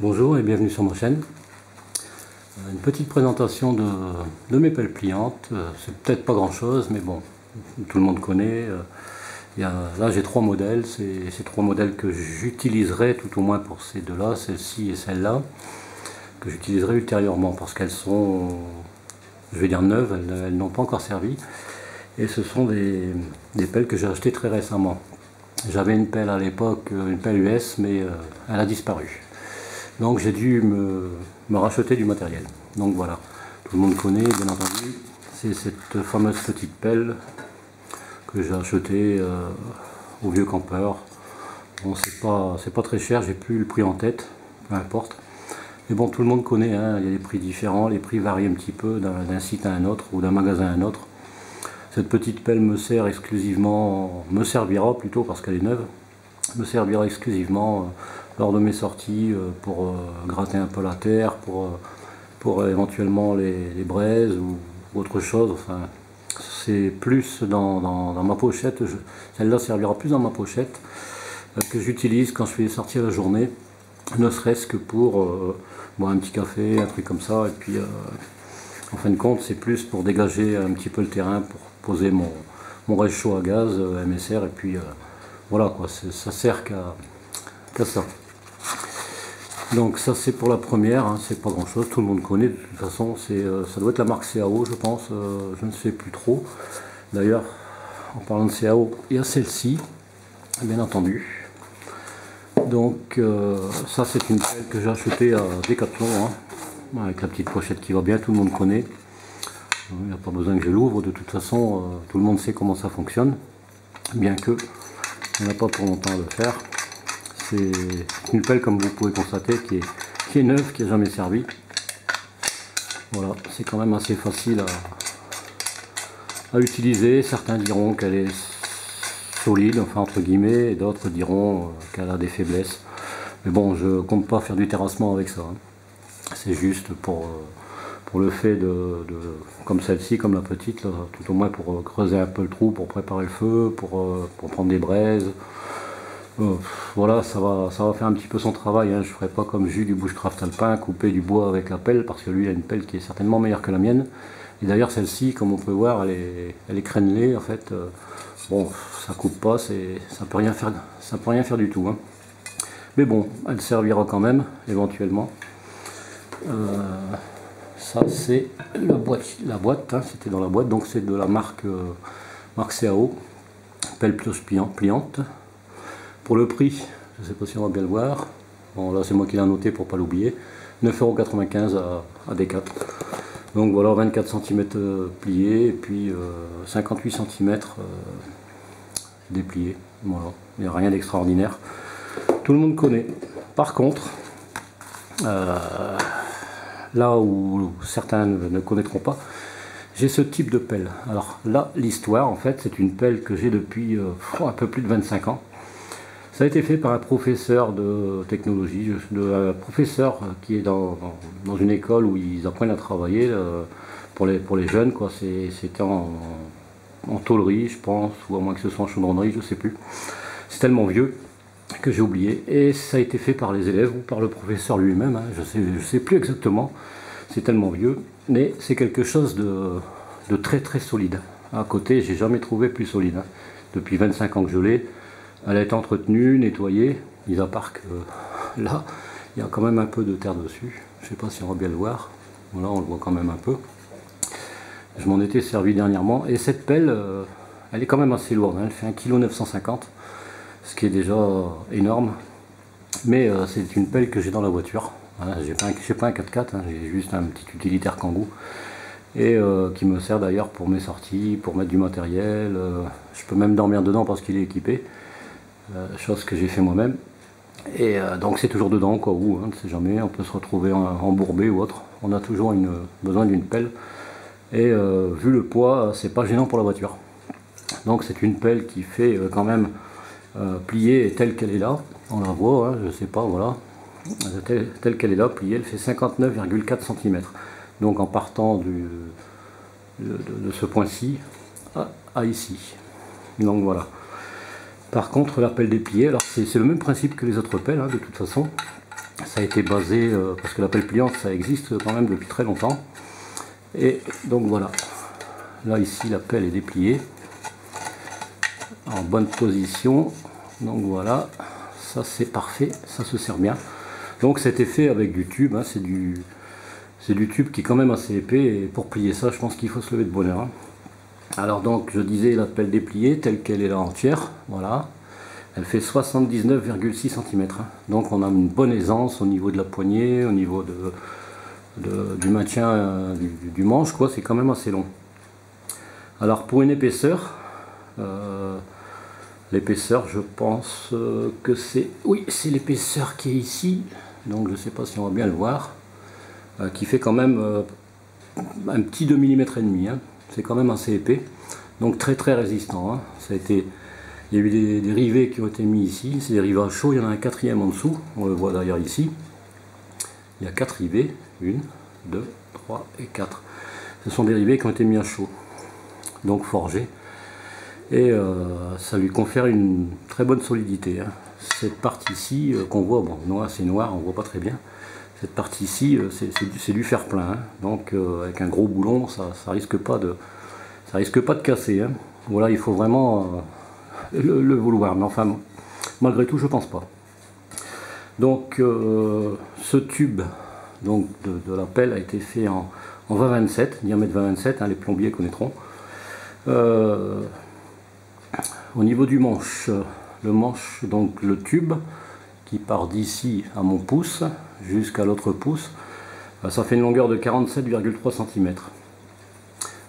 Bonjour et bienvenue sur ma chaîne. Une petite présentation de mes pelles pliantes. C'est peut-être pas grand chose, mais bon, tout le monde connaît. Là j'ai trois modèles, c'est ces trois modèles que j'utiliserai tout au moins pour ces deux-là, celle-ci et celle-là, que j'utiliserai ultérieurement parce qu'elles sont, je vais dire neuves, elles n'ont pas encore servi. Et ce sont des pelles que j'ai achetées très récemment. J'avais une pelle à l'époque, une pelle US, mais elle a disparu. Donc j'ai dû me racheter du matériel. Donc voilà, tout le monde connaît bien entendu. C'est cette fameuse petite pelle que j'ai achetée au vieux campeur. Bon, c'est pas très cher, j'ai plus le prix en tête, peu importe. Mais bon, tout le monde connaît, hein, il y a des prix différents, les prix varient un petit peu d'un site à un autre ou d'un magasin à un autre. Cette petite pelle me sert exclusivement, me servira plutôt parce qu'elle est neuve, me servira exclusivement lors de mes sorties pour gratter un peu la terre, pour éventuellement les braises ou autre chose. Enfin, c'est plus dans ma pochette, celle-là servira plus dans ma pochette que j'utilise quand je fais des sorties à la journée, ne serait-ce que pour boire un petit café, un truc comme ça, et puis en fin de compte c'est plus pour dégager un petit peu le terrain, pour poser mon réchaud à gaz MSR, et puis voilà quoi, ça sert qu'à ça. Donc ça c'est pour la première, hein, c'est pas grand chose, tout le monde connaît de toute façon, ça doit être la marque CAO je pense, je ne sais plus trop. D'ailleurs en parlant de CAO, il y a celle-ci, bien entendu. Donc ça c'est une pelle que j'ai achetée à Decathlon, hein, avec la petite pochette qui va bien, tout le monde connaît. Il n'y a pas besoin que je l'ouvre, de toute façon tout le monde sait comment ça fonctionne, bien que on n'a pas pour longtemps à le faire. C'est une pelle, comme vous pouvez constater, qui est neuve, qui n'a jamais servi. Voilà, c'est quand même assez facile à utiliser. Certains diront qu'elle est solide, enfin entre guillemets, et d'autres diront qu'elle a des faiblesses. Mais bon, je compte pas faire du terrassement avec ça, hein. C'est juste pour le fait comme celle-ci, comme la petite, là, tout au moins pour creuser un peu le trou, pour préparer le feu, pour prendre des braises. Voilà, ça va faire un petit peu son travail, hein. Je ne ferai pas comme Jus du Bushcraft Alpin, couper du bois avec la pelle, parce que lui il a une pelle qui est certainement meilleure que la mienne. Et d'ailleurs celle-ci, comme on peut voir, elle est crénelée en fait. Bon, ça coupe pas, ça peut rien faire du tout, hein. Mais bon, elle servira quand même, éventuellement. Ça c'est la boîte, hein, c'était dans la boîte, donc c'est de la marque CAO, pelle pliante. Pour le prix, je ne sais pas si on va bien le voir, bon là c'est moi qui l'ai noté pour pas l'oublier, 9,95 € à Decat. Donc voilà, 24 cm pliés et puis 58 cm dépliés. Voilà, il n'y a rien d'extraordinaire. Tout le monde connaît. Par contre, là où certains ne connaîtront pas, j'ai ce type de pelle. Alors là, l'histoire en fait, c'est une pelle que j'ai depuis un peu plus de 25 ans. Ça a été fait par un professeur de technologie, un professeur qui est dans une école où ils apprennent à travailler pour les jeunes, quoi. C'était en tôlerie, je pense, ou à moins que ce soit en chaudronnerie, je ne sais plus. C'est tellement vieux que j'ai oublié. Et ça a été fait par les élèves ou par le professeur lui-même, hein. Je sais plus exactement. C'est tellement vieux, mais c'est quelque chose de très très solide. À côté, j'ai jamais trouvé plus solide, hein. Depuis 25 ans que je l'ai. Elle a été entretenue, nettoyée, mis à part que là, il y a quand même un peu de terre dessus. Je ne sais pas si on va bien le voir. Voilà, on le voit quand même un peu. Je m'en étais servi dernièrement. Et cette pelle, elle est quand même assez lourde, hein. Elle fait 1,950 kg, ce qui est déjà énorme. Mais c'est une pelle que j'ai dans la voiture. Voilà, j'ai pas un 4x4, hein, j'ai juste un petit utilitaire Kangoo. Et qui me sert d'ailleurs pour mes sorties, pour mettre du matériel. Je peux même dormir dedans parce qu'il est équipé. Chose que j'ai fait moi-même, et donc c'est toujours dedans, quoi, où on ne sait jamais, on peut se retrouver embourbé ou autre, on a toujours besoin d'une pelle, et vu le poids, c'est pas gênant pour la voiture. Donc c'est une pelle qui fait quand même pliée telle qu'elle est là, on la voit, hein, je sais pas, voilà, telle qu'elle est là, pliée, elle fait 59,4 cm. Donc en partant de ce point-ci à ici, donc voilà. Par contre, la pelle dépliée, alors c'est le même principe que les autres pelles, hein, de toute façon. Ça a été basé, parce que la pelle pliante ça existe quand même depuis très longtemps. Et donc voilà, là ici la pelle est dépliée en bonne position. Donc voilà, ça c'est parfait, ça se sert bien. Donc c'était fait avec du tube, hein, c'est du tube qui est quand même assez épais, et pour plier ça je pense qu'il faut se lever de bonne heure. Hein. Alors donc je disais la pelle dépliée telle qu'elle est là entière, voilà. Elle fait 79,6 cm. Hein. Donc on a une bonne aisance au niveau de la poignée, au niveau du maintien du manche, quoi. C'est quand même assez long. Alors pour une épaisseur, l'épaisseur je pense que c'est... Oui, c'est l'épaisseur qui est ici. Donc je ne sais pas si on va bien le voir. Qui fait quand même un petit 2 mm et demi. Hein. C'est quand même assez épais. Donc très résistant. Hein. Ça a été... Il y a eu des rivets qui ont été mis ici, c'est des rivets chauds, il y en a un quatrième en dessous, on le voit d'ailleurs ici. Il y a 4 rivets, 1, 2, 3 et 4. Ce sont des rivets qui ont été mis à chaud, donc forgés. Et ça lui confère une très bonne solidité. Hein. Cette partie ici qu'on voit, bon, noir, c'est noir, on voit pas très bien. Cette partie ici, c'est du fer plein. Hein. Donc avec un gros boulon, ça risque pas de casser. Hein. Voilà, il faut vraiment... le vouloir, mais enfin malgré tout je pense pas. Donc ce tube donc de la pelle a été fait en 20-27, diamètre 20-27, hein, les plombiers connaîtront. Au niveau du manche, donc le tube qui part d'ici à mon pouce jusqu'à l'autre pouce, ça fait une longueur de 47,3 cm.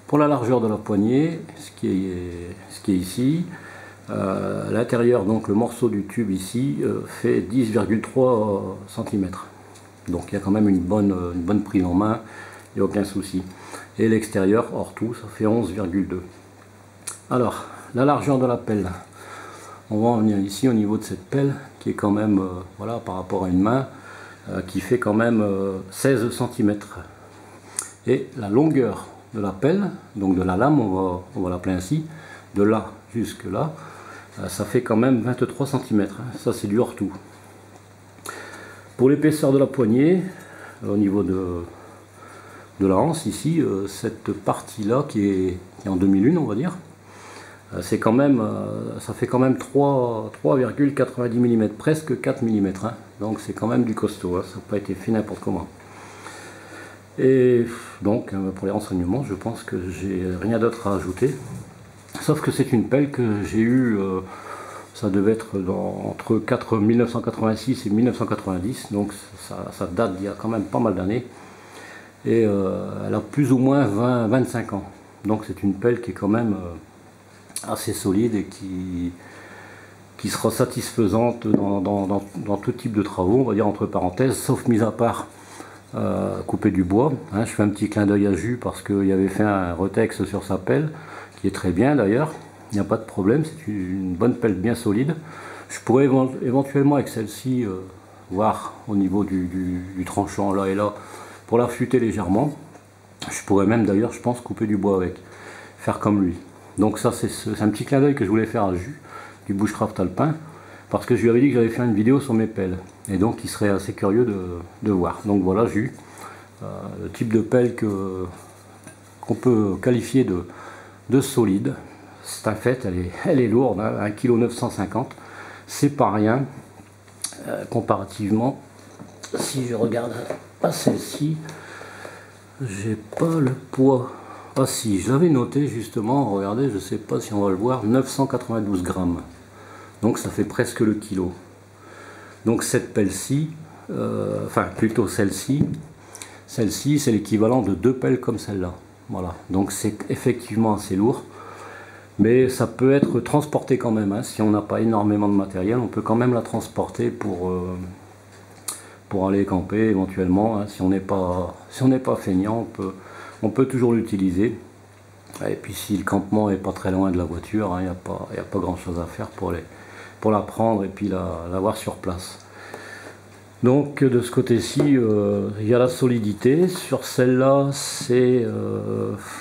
Pour la largeur de la poignée, ce qui est ici, l'intérieur, donc le morceau du tube ici, fait 10,3 cm. Donc il y a quand même une bonne prise en main, il n'y a aucun souci. Et l'extérieur, hors tout, ça fait 11,2. Alors, la largeur de la pelle. On va en venir ici au niveau de cette pelle, qui est quand même, voilà, par rapport à une main, qui fait quand même 16 cm. Et la longueur de la pelle, donc de la lame, on va l'appeler ainsi, de là jusque là, ça fait quand même 23 cm. Ça c'est du hors tout. Pour l'épaisseur de la poignée, au niveau de la hanse ici, cette partie là qui est en demi-lune, on va dire, c'est quand même, ça fait quand même 3,90 mm, presque 4 mm. Hein. Donc c'est quand même du costaud, hein. Ça n'a pas été fait n'importe comment. Et donc pour les renseignements, je pense que j'ai rien d'autre à ajouter. Sauf que c'est une pelle que j'ai eue, ça devait être entre 1986 et 1990, donc ça date d'il y a quand même pas mal d'années. Et elle a plus ou moins 25 ans. Donc c'est une pelle qui est quand même assez solide et qui sera satisfaisante dans tout type de travaux, on va dire entre parenthèses, sauf mis à part couper du bois. Hein, je fais un petit clin d'œil à Jus parce qu'il avait fait un retex sur sa pelle, qui est très bien d'ailleurs, il n'y a pas de problème, c'est une bonne pelle bien solide. Je pourrais éventuellement avec celle-ci voir au niveau du tranchant là et là, pour l'affûter légèrement. Je pourrais même d'ailleurs, je pense, couper du bois avec, faire comme lui. Donc ça c'est un petit clin d'œil que je voulais faire à Jus, du Bushcraft Alpin, parce que je lui avais dit que j'allais faire une vidéo sur mes pelles, et donc il serait assez curieux de voir. Donc voilà Jus, le type de pelle qu'on peut qualifier de solide. C'est un fait, elle est lourde, hein, 1,950 kg, c'est pas rien, comparativement, si je regarde à celle-ci, j'ai pas le poids. Ah si, je l'avais noté justement, regardez, je sais pas si on va le voir, 992 grammes. Donc ça fait presque le kilo. Donc cette pelle-ci, enfin plutôt celle-ci c'est l'équivalent de 2 pelles comme celle-là. Voilà, donc c'est effectivement assez lourd. Mais ça peut être transporté quand même, hein. Si on n'a pas énormément de matériel, on peut quand même la transporter pour aller camper éventuellement, hein. Si on n'est pas feignant, on peut toujours l'utiliser. Et puis si le campement est pas très loin de la voiture, hein, il n'y a pas grand chose à faire pour la prendre et puis l'avoir sur place. Donc de ce côté-ci, il y a la solidité. Sur celle-là, c'est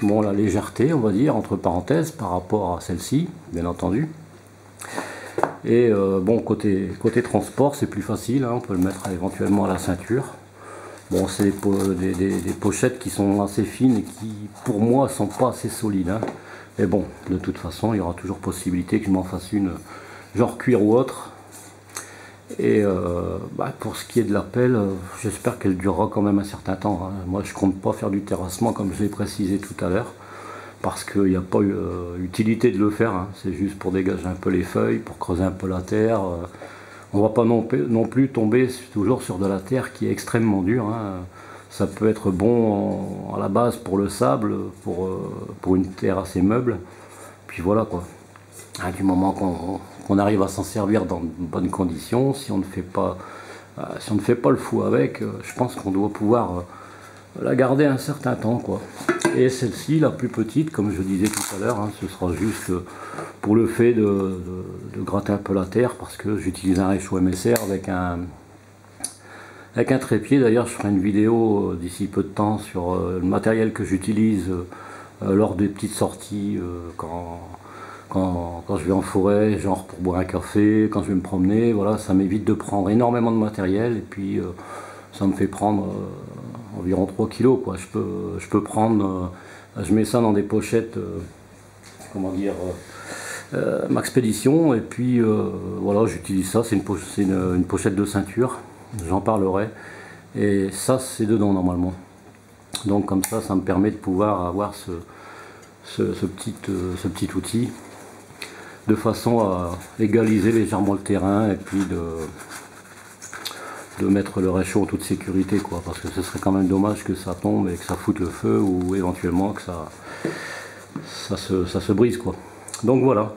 bon, la légèreté, on va dire, entre parenthèses, par rapport à celle-ci, bien entendu. Et bon, côté transport, c'est plus facile, hein, on peut le mettre éventuellement à la ceinture. Bon, c'est des pochettes qui sont assez fines et qui, pour moi, sont pas assez solides, hein. Mais bon, de toute façon, il y aura toujours possibilité que je m'en fasse une genre cuir ou autre. Et pour ce qui est de la pelle, j'espère qu'elle durera quand même un certain temps, hein. Moi, je compte pas faire du terrassement comme je l'ai précisé tout à l'heure, parce qu'il n'y a pas utilité de le faire, hein. C'est juste pour dégager un peu les feuilles, pour creuser un peu la terre. On va pas non plus tomber toujours sur de la terre qui est extrêmement dure, hein. Ça peut être bon à la base pour le sable, pour une terre assez meuble. Puis voilà quoi. Du moment qu'on arrive à s'en servir dans de bonnes conditions, si on ne fait pas le fou avec, je pense qu'on doit pouvoir la garder un certain temps, quoi. Et celle-ci, la plus petite, comme je disais tout à l'heure, hein, ce sera juste pour le fait de gratter un peu la terre, parce que j'utilise un réchaud MSR avec un trépied. D'ailleurs, je ferai une vidéo d'ici peu de temps sur le matériel que j'utilise lors des petites sorties quand je vais en forêt, genre pour boire un café, quand je vais me promener. Voilà, ça m'évite de prendre énormément de matériel, et puis ça me fait prendre environ 3 kilos, quoi. Je peux prendre, je mets ça dans des pochettes, comment dire, Maxpédition, et puis voilà, j'utilise ça, c'est une pochette de ceinture, j'en parlerai, et ça c'est dedans normalement. Donc comme ça me permet de pouvoir avoir ce petit outil, de façon à égaliser légèrement le terrain, et puis de mettre le réchaud en toute sécurité, quoi, parce que ce serait quand même dommage que ça tombe et que ça foute le feu, ou éventuellement que ça se brise, quoi. Donc voilà,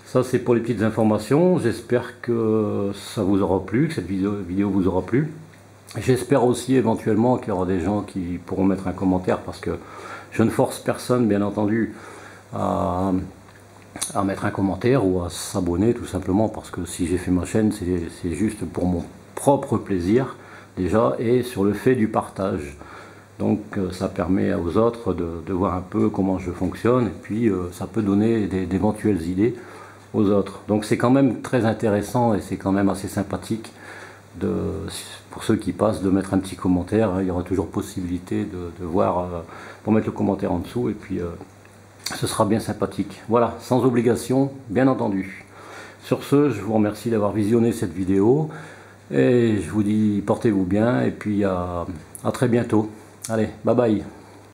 ça c'est pour les petites informations. J'espère que ça vous aura plu, que cette vidéo vous aura plu. J'espère aussi éventuellement qu'il y aura des gens qui pourront mettre un commentaire, parce que je ne force personne, bien entendu, à mettre un commentaire ou à s'abonner, tout simplement parce que si j'ai fait ma chaîne, c'est juste pour mon propre plaisir déjà, et sur le fait du partage. Donc ça permet aux autres de voir un peu comment je fonctionne, et puis ça peut donner d'éventuelles idées aux autres. Donc c'est quand même très intéressant, et c'est quand même assez sympathique pour ceux qui passent, de mettre un petit commentaire. Il y aura toujours possibilité de voir, pour mettre le commentaire en dessous, et puis ce sera bien sympathique. Voilà, sans obligation, bien entendu. Sur ce, je vous remercie d'avoir visionné cette vidéo, et je vous dis portez-vous bien, et puis à très bientôt. Allez, bye bye.